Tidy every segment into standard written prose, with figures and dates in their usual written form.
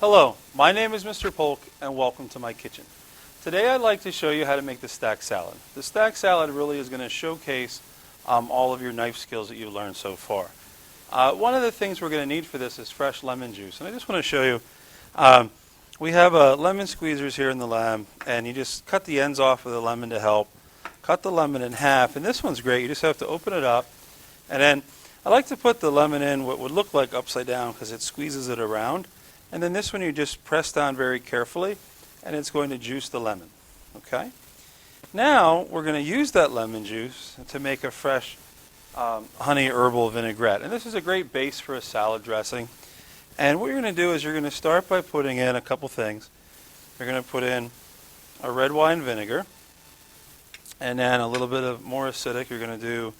Hello, my name is Mr. Polk and welcome to my kitchen. Today I'd like to show you how to make the stack salad. The stack salad really is going to showcase all of your knife skills that you've learned so far. One of the things we're going to need for this is fresh lemon juice, and I just want to show you, we have lemon squeezers here in the lab, and you just cut the ends off of the lemon to help. Cut the lemon in half, and this one's great. You just have to open it up, and then I like to put the lemon in what would look like upside down because it squeezes it around. And then this one you just press down very carefully and it's going to juice the lemon. Okay? Now we're going to use that lemon juice to make a fresh honey herbal vinaigrette. And this is a great base for a salad dressing. And what you're going to do is you're going to start by putting in a couple things. You're going to put in a red wine vinegar, and then a little bit of more acidic. You're going to do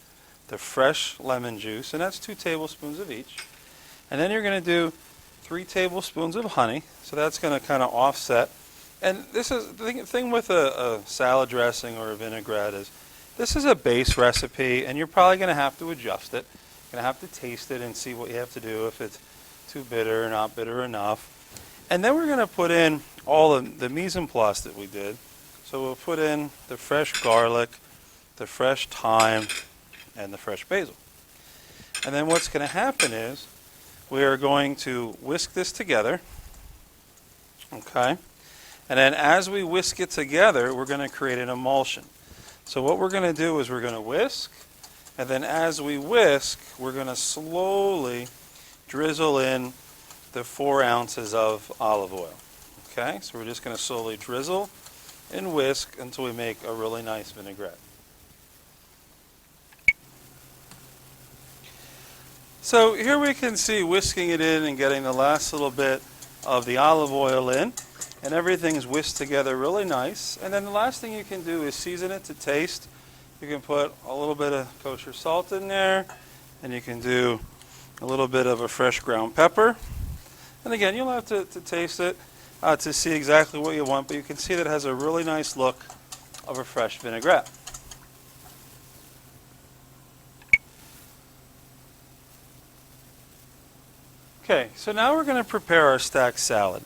the fresh lemon juice, and that's 2 tablespoons of each. And then you're going to do 3 tablespoons of honey, so that's going to kind of offset. And this is the thing with a salad dressing or a vinaigrette is this is a base recipe, and you're probably going to have to adjust it. You're going to have to taste it and see what you have to do, if it's too bitter or not bitter enough. And then we're going to put in all of the mise en place that we did. So we'll put in the fresh garlic, the fresh thyme, and the fresh basil. And then what's going to happen is we are going to whisk this together, okay? And then as we whisk it together, we're going to create an emulsion. So what we're going to do is we're going to whisk, and then as we whisk, we're going to slowly drizzle in the 4 ounces of olive oil, okay? So we're just going to slowly drizzle and whisk until we make a really nice vinaigrette. So here we can see whisking it in and getting the last little bit of the olive oil in, and everything's whisked together really nice. And then the last thing you can do is season it to taste. You can put a little bit of kosher salt in there, and you can do a little bit of a fresh ground pepper. And again, you'll have to taste it to see exactly what you want, but you can see that it has a really nice look of a fresh vinaigrette. Okay, so now we're going to prepare our stack salad.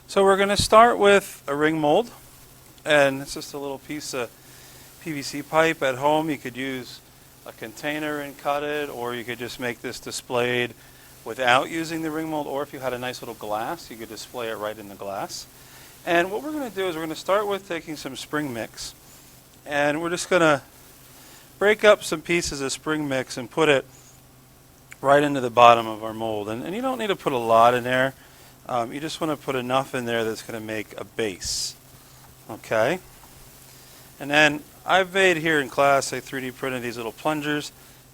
So we're going to start with a ring mold, and it's just a little piece of PVC pipe. At home you could use a container and cut it, or you could just make this displayed without using the ring mold, or if you had a nice little glass, you could display it right in the glass. And what we're going to do is we're going to start with taking some spring mix, and we're just going to break up some pieces of spring mix and put it right into the bottom of our mold. And you don't need to put a lot in there. You just want to put enough in there that's going to make a base. Okay? And then I've made here in class, I 3D printed these little plungers.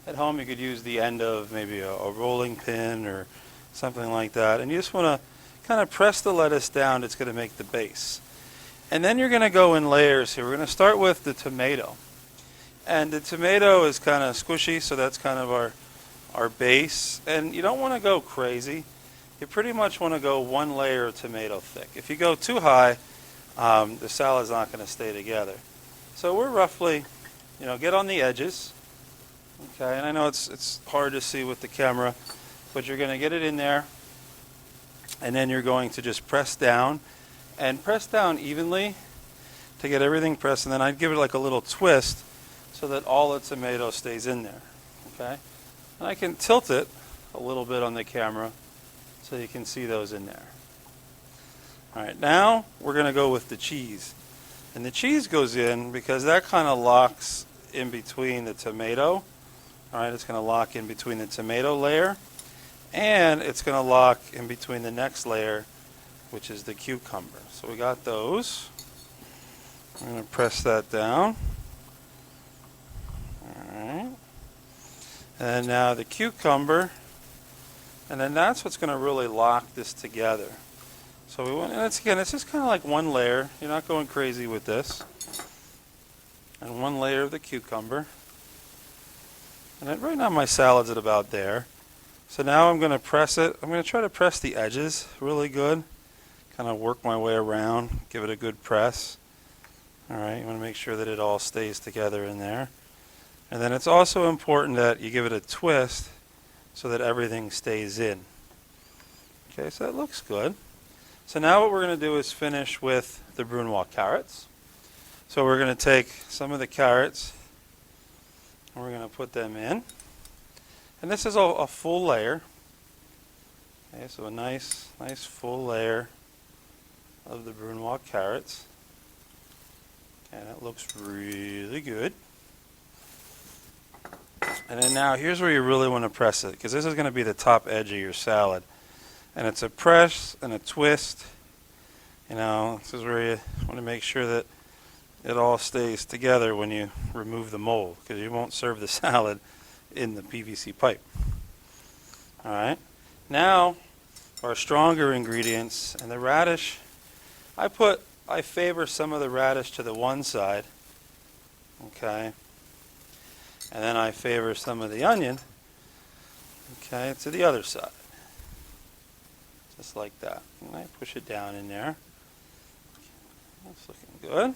At home you could use the end of maybe a rolling pin or something like that. And you just want to kind of press the lettuce down. It's going to make the base. And then you're going to go in layers here. We're going to start with the tomato. And the tomato is kind of squishy, so that's kind of our base. And you don't want to go crazy. You pretty much want to go 1 layer of tomato thick. If you go too high, the salad's not going to stay together. So we're roughly, get on the edges. Okay, and I know it's hard to see with the camera, but you're going to get it in there, and then you're going to just press down, and press down evenly to get everything pressed, and then I'd give it like a little twist so that all the tomato stays in there. Okay? And I can tilt it a little bit on the camera so you can see those in there. All right, now we're going to go with the cheese. And the cheese goes in because that kind of locks in between the tomato. All right, it's going to lock in between the tomato layer, and it's going to lock in between the next layer, which is the cucumber. So we got those. I'm going to press that down. All right. And now the cucumber, and then that's what's going to really lock this together. So we want, and it's just kind of like 1 layer. You're not going crazy with this. And 1 layer of the cucumber. And then right now my salad's at about there. So now I'm going to press it. I'm going to try to press the edges really good. Kind of work my way around, give it a good press. All right, you want to make sure that it all stays together in there. And then it's also important that you give it a twist so that everything stays in. Okay, so that looks good. So now what we're going to do is finish with the Brunoise carrots. So we're going to take some of the carrots and we're going to put them in. And this is a full layer. Okay, so a nice full layer of the Brunoise carrots. Okay, that looks really good. And then now here's where you really want to press it, because this is going to be the top edge of your salad. And it's a press and a twist. You know, this is where you want to make sure that it all stays together when you remove the mold, because you won't serve the salad in the PVC pipe. All right. Now, our stronger ingredients, and the radish, I favor some of the radish to the one side. Okay. And then I favor some of the onion, okay, to the other side. Just like that. And I push it down in there. That's looking good.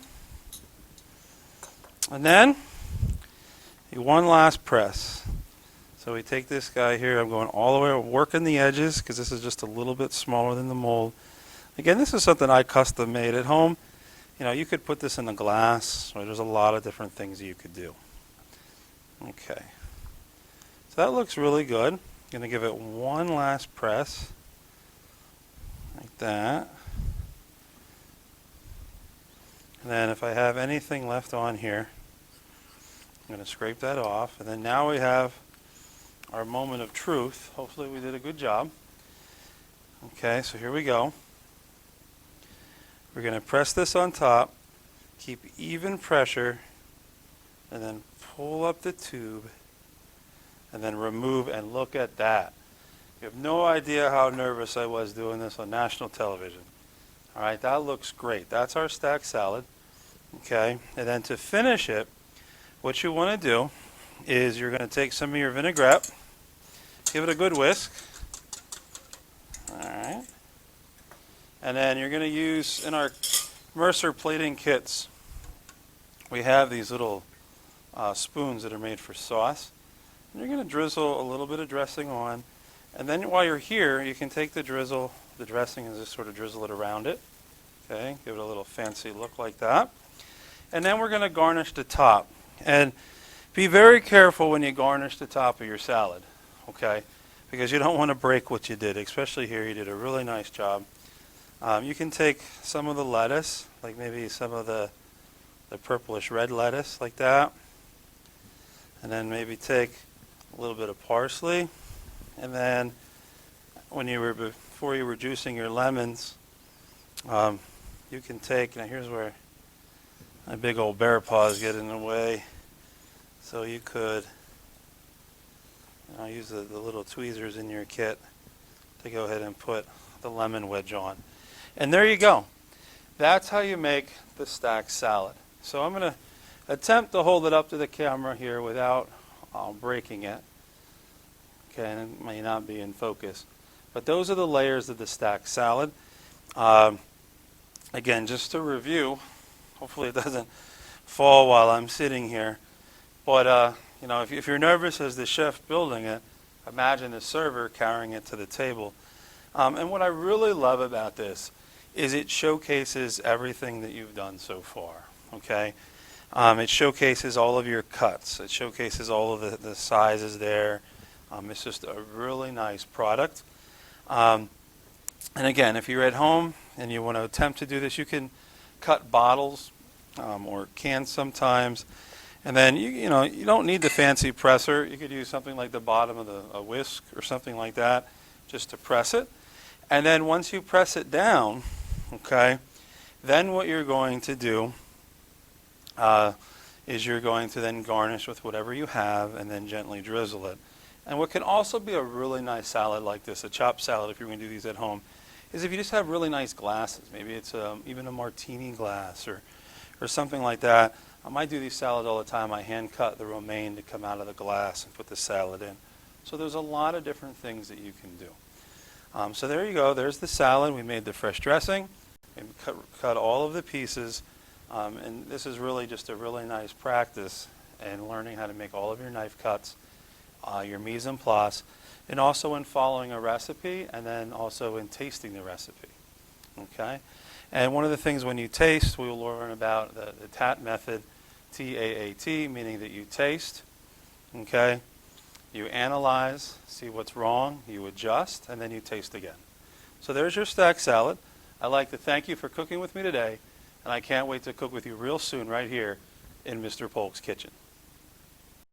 And then, one last press. So we take this guy here, I'm going all the way, working the edges, because this is just a little bit smaller than the mold. Again, this is something I custom made at home. You know, you could put this in a glass, or there's a lot of different things you could do. Okay, so that looks really good. I'm going to give it one last press, like that. And then if I have anything left on here, I'm going to scrape that off. And then now we have our moment of truth. Hopefully we did a good job. Okay, so here we go. We're going to press this on top, keep even pressure, and then pull up the tube, and then remove, and look at that. You have no idea how nervous I was doing this on national television. All right, that looks great. That's our stack salad. Okay, and then to finish it, what you want to do is you're going to take some of your vinaigrette, give it a good whisk. All right. And then you're going to use, in our Mercer plating kits, we have these little spoons that are made for sauce. And you're going to drizzle a little bit of dressing on. And then while you're here, you can take the dressing, and just sort of drizzle it around it. Okay, give it a little fancy look like that. And then we're going to garnish the top. And be very careful when you garnish the top of your salad, okay? Because you don't want to break what you did, especially here. You did a really nice job. You can take some of the lettuce, like maybe some of the purplish red lettuce, like that. And then maybe take a little bit of parsley. And then before you were juicing your lemons, you can take, now here's where my big old bear paws get in the way. So you could use the little tweezers in your kit to go ahead and put the lemon wedge on. And there you go. That's how you make the stack salad. So I'm going to attempt to hold it up to the camera here without breaking it. Okay, and it may not be in focus. But those are the layers of the stack salad. Again, just to review, hopefully it doesn't fall while I'm sitting here. But if you're nervous as the chef building it, imagine the server carrying it to the table. And what I really love about this is it showcases everything that you've done so far. Okay, it showcases all of your cuts. It showcases all of the sizes there. It's just a really nice product. And again, if you're at home and you want to attempt to do this, you can cut bottles or cans sometimes. And then you don't need the fancy presser. You could use something like the bottom of a whisk or something like that just to press it. And then once you press it down, okay, then what you're going to do is you're going to then garnish with whatever you have and then gently drizzle it. And what can also be a really nice salad like this, a chopped salad if you're going to do these at home, is if you just have really nice glasses. Maybe it's even a martini glass or something like that. I might do these salads all the time. I hand cut the romaine to come out of the glass and put the salad in. So there's a lot of different things that you can do. So there you go. There's the salad. We made the fresh dressing. We cut all of the pieces. And this is really just a really nice practice in learning how to make all of your knife cuts, your mise en place, and also in following a recipe and then also in tasting the recipe. Okay? And one of the things when you taste, we will learn about the TAT method, T-A-A-T, meaning that you taste, okay? You analyze, see what's wrong, you adjust, and then you taste again. So there's your stack salad. I'd like to thank you for cooking with me today, and I can't wait to cook with you real soon right here in Mr. Polk's kitchen.